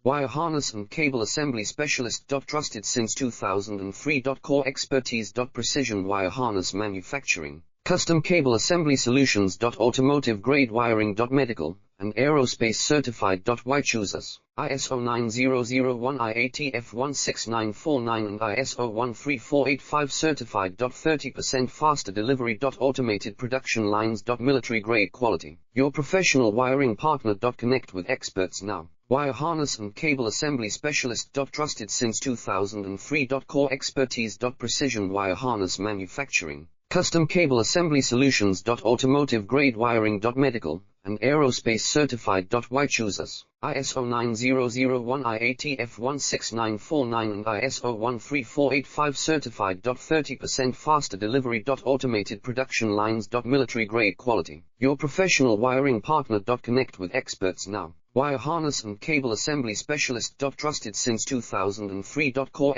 Wire harness and cable assembly specialist. Trusted since 2003. Core expertise. Precision wire harness manufacturing, custom cable assembly solutions. Automotive grade wiring. Medical and aerospace certified. Why choose us? ISO 9001 IATF 16949 and ISO 13485 certified. 30% faster delivery. Automated production lines. Military grade quality. Your professional wiring partner. Connect with experts now. Wire harness and cable assembly specialist. Trusted since 2003. Core expertise. Precision wire harness manufacturing, custom cable assembly solutions. Automotive grade wiring. Medical and aerospace certified. Why choose us? ISO 9001 IATF 16949 and ISO 13485 certified. 30% faster delivery. Automated production lines. Military grade quality. Your professional wiring partner. Connect with experts now. Wire harness and cable assembly specialist. Trusted since 2003. Core